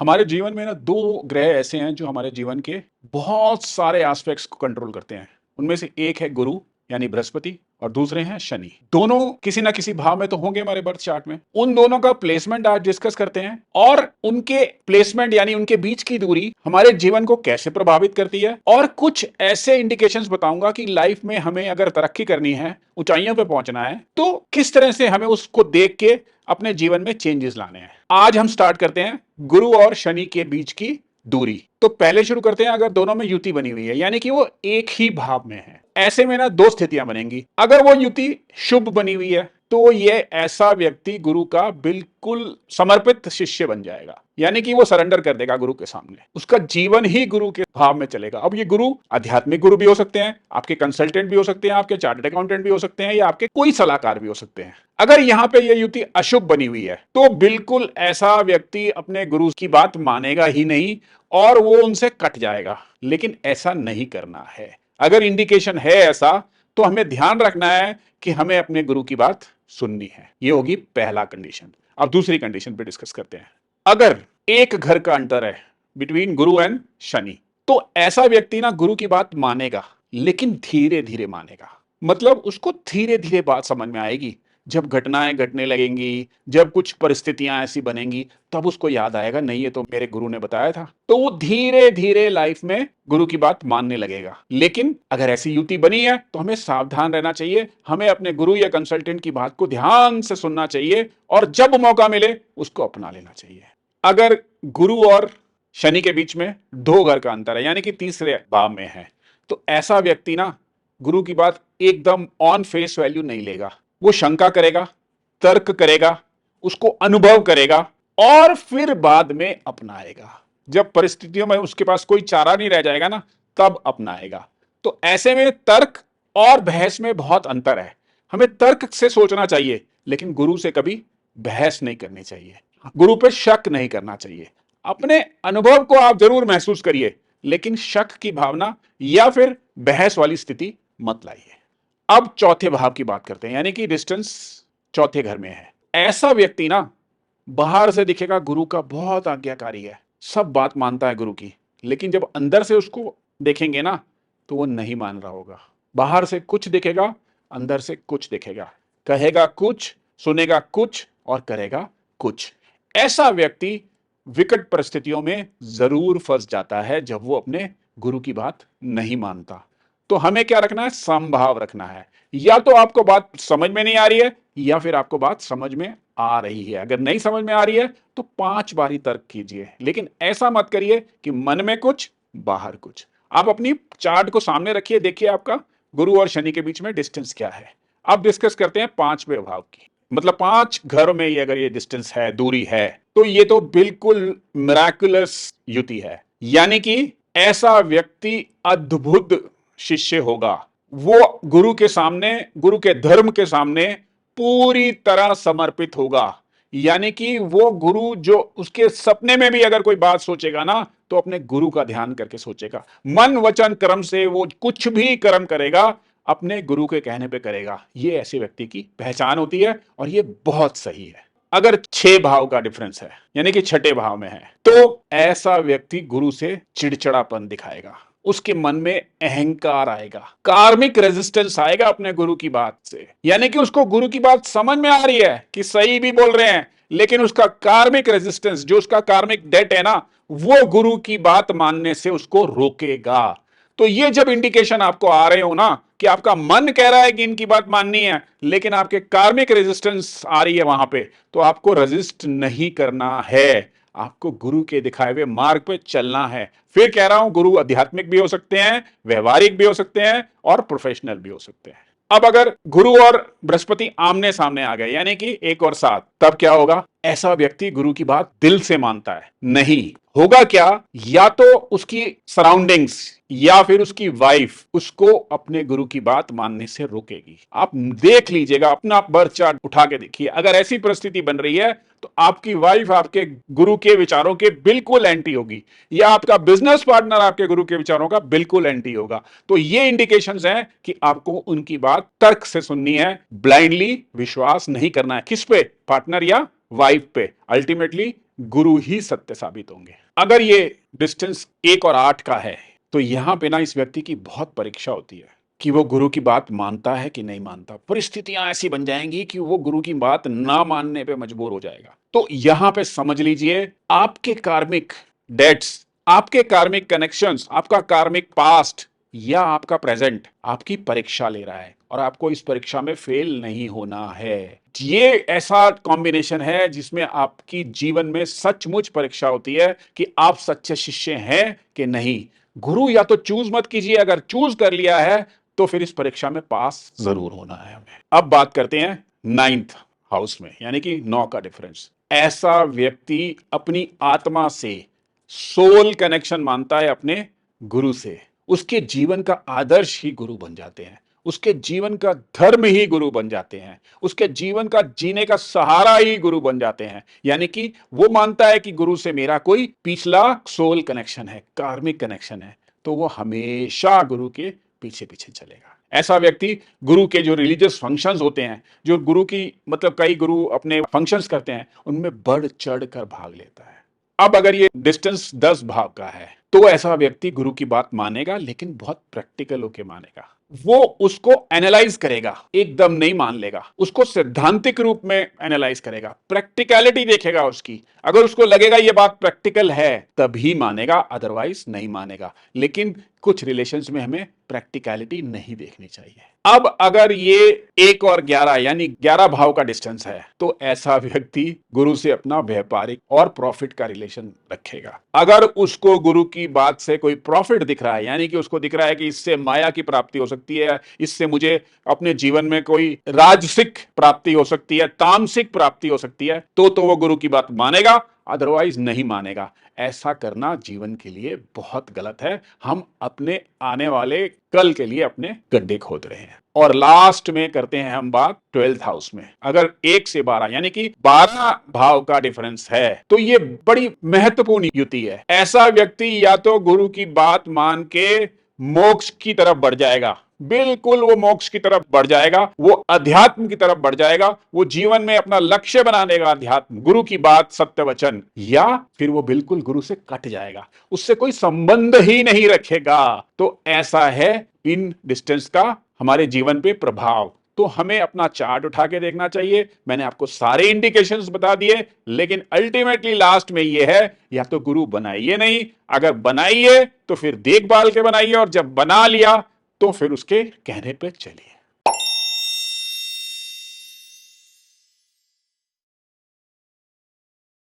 हमारे जीवन में ना 2 ग्रह ऐसे हैं जो हमारे जीवन के बहुत सारे एस्पेक्ट्स को कंट्रोल करते हैं। उनमें से एक है गुरु यानी बृहस्पति और दूसरे हैं शनि। दोनों किसी ना किसी भाव में तो होंगे हमारे बर्थ चार्ट में। उन दोनों का प्लेसमेंट आज डिस्कस करते हैं और उनके प्लेसमेंट यानी उनके बीच की दूरी हमारे जीवन को कैसे प्रभावित करती है और कुछ ऐसे इंडिकेशंस बताऊंगा कि लाइफ में हमें अगर तरक्की करनी है, ऊंचाइयों पे पहुंचना है, तो किस तरह से हमें उसको देख के अपने जीवन में चेंजेस लाने हैं। आज हम स्टार्ट करते हैं गुरु और शनि के बीच की दूरी। तो पहले शुरू करते हैं, अगर दोनों में युति बनी हुई है यानी कि वो एक ही भाव में है, ऐसे में ना 2 स्थितियां बनेंगी। अगर वो युति शुभ बनी हुई है तो ये ऐसा व्यक्ति गुरु का बिल्कुल समर्पित शिष्य बन जाएगा, यानी कि वो सरेंडर कर देगा गुरु के सामने, उसका जीवन ही गुरु के भाव में चलेगा। अब ये गुरु आध्यात्मिक गुरु भी हो सकते हैं, आपके कंसल्टेंट भी हो सकते हैं, आपके चार्टर्ड अकाउंटेंट भी हो सकते हैं, या आपके कोई सलाहकार भी हो सकते हैं। अगर यहां पे ये युति अशुभ बनी हुई है तो बिल्कुल ऐसा व्यक्ति अपने गुरु की बात मानेगा ही नहीं और वो उनसे कट जाएगा। लेकिन ऐसा नहीं करना है। अगर इंडिकेशन है ऐसा तो हमें ध्यान रखना है कि हमें अपने गुरु की बात सुननी है। ये होगी पहला कंडीशन। अब दूसरी कंडीशन पे डिस्कस करते हैं। अगर एक घर का अंतर है बिटवीन गुरु एंड शनि, तो ऐसा व्यक्ति ना गुरु की बात मानेगा लेकिन धीरे धीरे मानेगा। मतलब उसको धीरे धीरे बात समझ में आएगी। जब घटनाएं घटने लगेंगी, जब कुछ परिस्थितियां ऐसी बनेंगी, तब उसको याद आएगा नहीं ये तो मेरे गुरु ने बताया था। तो वो धीरे धीरे लाइफ में गुरु की बात मानने लगेगा। लेकिन अगर ऐसी युति बनी है तो हमें सावधान रहना चाहिए। हमें अपने गुरु या कंसल्टेंट की बात को ध्यान से सुनना चाहिए और जब मौका मिले उसको अपना लेना चाहिए। अगर गुरु और शनि के बीच में 2 घर का अंतर है यानी कि तीसरे भाव में है, तो ऐसा व्यक्ति ना गुरु की बात एकदम ऑन फेस वैल्यू नहीं लेगा। वो शंका करेगा, तर्क करेगा, उसको अनुभव करेगा और फिर बाद में अपनाएगा। जब परिस्थितियों में उसके पास कोई चारा नहीं रह जाएगा ना, तब अपनाएगा। तो ऐसे में तर्क और बहस में बहुत अंतर है। हमें तर्क से सोचना चाहिए लेकिन गुरु से कभी बहस नहीं करनी चाहिए, गुरु पे शक नहीं करना चाहिए। अपने अनुभव को आप जरूर महसूस करिए लेकिन शक की भावना या फिर बहस वाली स्थिति मत लाइए। अब चौथे भाव की बात करते हैं यानी कि डिस्टेंस चौथे घर में है। ऐसा व्यक्ति ना बाहर से दिखेगा गुरु का बहुत आज्ञाकारी है, सब बात मानता है गुरु की, लेकिन जब अंदर से उसको देखेंगे ना तो वो नहीं मान रहा होगा। बाहर से कुछ दिखेगा, अंदर से कुछ दिखेगा, कहेगा कुछ, सुनेगा कुछ और करेगा कुछ। ऐसा व्यक्ति विकट परिस्थितियों में जरूर फंस जाता है जब वो अपने गुरु की बात नहीं मानता। तो हमें क्या रखना है? समभाव रखना है। या तो आपको बात समझ में नहीं आ रही है या फिर आपको बात समझ में आ रही है। अगर नहीं समझ में आ रही है तो 5 बारी तर्क कीजिए, लेकिन ऐसा मत करिए कि मन में कुछ बाहर कुछ। आप अपनी चार्ट को सामने रखिए, देखिए आपका गुरु और शनि के बीच में डिस्टेंस क्या है। अब डिस्कस करते हैं 5वें भाव की। मतलब 5 घरों में अगर ये डिस्टेंस है, दूरी है, तो ये तो बिल्कुल मिराकुलस युति है। यानी कि ऐसा व्यक्ति अद्भुत शिष्य होगा। वो गुरु के सामने, गुरु के धर्म के सामने पूरी तरह समर्पित होगा। यानी कि वो गुरु जो उसके सपने में भी अगर कोई बात सोचेगा ना तो अपने गुरु का ध्यान करके सोचेगा। मन वचन कर्म से वो कुछ भी कर्म करेगा अपने गुरु के कहने पे करेगा। ये ऐसे व्यक्ति की पहचान होती है और ये बहुत सही है। अगर 6 भाव का डिफरेंस है यानी कि छठे भाव में है तो ऐसा व्यक्ति गुरु से चिड़चिड़ापन दिखाएगा, उसके मन में अहंकार आएगा, कार्मिक रेजिस्टेंस आएगा अपने गुरु की बात से। यानी कि उसको गुरु की बात समझ में आ रही है कि सही भी बोल रहे हैं, लेकिन उसका कार्मिक रेजिस्टेंस, जो उसका कार्मिक डेट है ना, वो गुरु की बात मानने से उसको रोकेगा। तो ये जब इंडिकेशन आपको आ रहे हो ना कि आपका मन कह रहा है कि इनकी बात माननी है लेकिन आपके कार्मिक रेजिस्टेंस आ रही है वहां पे, तो आपको रेजिस्ट नहीं करना है, आपको गुरु के दिखाए हुए मार्ग पे चलना है। फिर कह रहा हूं, गुरु आध्यात्मिक भी हो सकते हैं, व्यवहारिक भी हो सकते हैं और प्रोफेशनल भी हो सकते हैं। अब अगर गुरु और बृहस्पति आमने सामने आ गए यानी कि 1 और 7, तब क्या होगा? ऐसा व्यक्ति गुरु की बात दिल से मानता है नहीं। होगा क्या? या तो उसकी सराउंडिंग्स या फिर उसकी वाइफ उसको अपने गुरु की बात मानने से रोकेगी। आप देख लीजिएगा, अपना बर्थ चार्ट उठा के देखिए। अगर ऐसी परिस्थिति बन रही है तो आपकी वाइफ आपके गुरु के विचारों के बिल्कुल एंटी होगी, या आपका बिजनेस पार्टनर आपके गुरु के विचारों का बिल्कुल एंटी होगा। तो ये इंडिकेशंस हैं कि आपको उनकी बात तर्क से सुननी है, ब्लाइंडली विश्वास नहीं करना है। किस पे? पार्टनर या वाइफ पे। अल्टीमेटली गुरु ही सत्य साबित होंगे। अगर ये डिस्टेंस 1 और 8 का है तो यहां पे ना इस व्यक्ति की बहुत परीक्षा होती है कि वो गुरु की बात मानता है कि नहीं मानता। परिस्थितियां ऐसी बन जाएंगी कि वो गुरु की बात ना मानने पे मजबूर हो जाएगा। तो यहां पे समझ लीजिए आपके कार्मिक डेट्स, आपके कार्मिक कनेक्शंस, आपका कार्मिक पास्ट या आपका प्रेजेंट आपकी परीक्षा ले रहा है और आपको इस परीक्षा में फेल नहीं होना है। ये ऐसा कॉम्बिनेशन है जिसमें आपकी जीवन में सचमुच परीक्षा होती है कि आप सच्चे शिष्य हैं कि नहीं। गुरु या तो चूज मत कीजिए, अगर चूज कर लिया है तो फिर इस परीक्षा में पास जरूर होना है हमें। अब बात करते हैं 9th हाउस में, यानी कि 9 का डिफरेंस। ऐसा व्यक्ति अपनी आत्मा से सोल कनेक्शन मानता है अपने गुरु से। उसके जीवन का आदर्श ही गुरु बन जाते हैं, उसके जीवन का धर्म ही गुरु बन जाते हैं, उसके जीवन का जीने का सहारा ही गुरु बन जाते हैं। यानी कि वो मानता है कि गुरु से मेरा कोई पिछला सोल कनेक्शन है, कार्मिक कनेक्शन है, तो वो हमेशा गुरु के पीछे पीछे चलेगा। ऐसा व्यक्ति गुरु के जो रिलीजियस फंक्शंस होते हैं, जो गुरु की मतलब कई गुरु अपने फंक्शंस करते हैं, उनमें बढ़ चढ़ कर भाग लेता है। अब अगर ये डिस्टेंस 10 भाग का है तो ऐसा व्यक्ति गुरु की बात मानेगा, लेकिन बहुत प्रैक्टिकल होके मानेगा। वो उसको एनालाइज करेगा, एकदम नहीं मान लेगा, उसको सैद्धांतिक रूप में एनालाइज करेगा, प्रैक्टिकलिटी देखेगा उसकी। अगर उसको लगेगा ये बात प्रैक्टिकल है तभी मानेगा, अदरवाइज नहीं मानेगा। लेकिन कुछ रिलेशंस में हमें प्रैक्टिकलिटी नहीं देखनी चाहिए। अब अगर ये 1 और 11 यानी 11 भाव का डिस्टेंस है तो ऐसा व्यक्ति गुरु से अपना व्यापारिक और प्रॉफिट का रिलेशन रखेगा। अगर उसको गुरु की बात से कोई प्रॉफिट दिख रहा है, यानी कि उसको दिख रहा है कि इससे माया की प्राप्ति हो सकती है, इससे मुझे अपने जीवन में कोई राजसिक प्राप्ति हो सकती है, तामसिक प्राप्ति हो सकती है, तो वो गुरु की बात मानेगा, अदरवाइज नहीं मानेगा। ऐसा करना जीवन के लिए बहुत गलत है। हम अपने आने वाले कल के लिए अपने गड्ढे खोद रहे हैं। और लास्ट में करते हैं हम बात 12th हाउस में। अगर 1 से 12 यानी कि 12 भाव का डिफरेंस है तो ये बड़ी महत्वपूर्ण युति है। ऐसा व्यक्ति या तो गुरु की बात मान के मोक्ष की तरफ बढ़ जाएगा, बिल्कुल वो मोक्ष की तरफ बढ़ जाएगा, वो अध्यात्म की तरफ बढ़ जाएगा, वो जीवन में अपना लक्ष्य बना लेगा अध्यात्म, गुरु की बात, सत्य वचन, या फिर वो बिल्कुल गुरु से कट जाएगा, उससे कोई संबंध ही नहीं रखेगा। तो ऐसा है इन डिस्टेंस का हमारे जीवन पे प्रभाव। तो हमें अपना चार्ट उठा के देखना चाहिए। मैंने आपको सारे इंडिकेशंस बता दिए, लेकिन अल्टीमेटली लास्ट में ये है, या तो गुरु बनाइए नहीं, अगर बनाइए तो फिर देखभाल के बनाइए, और जब बना लिया तो फिर उसके कहने पे चलिए।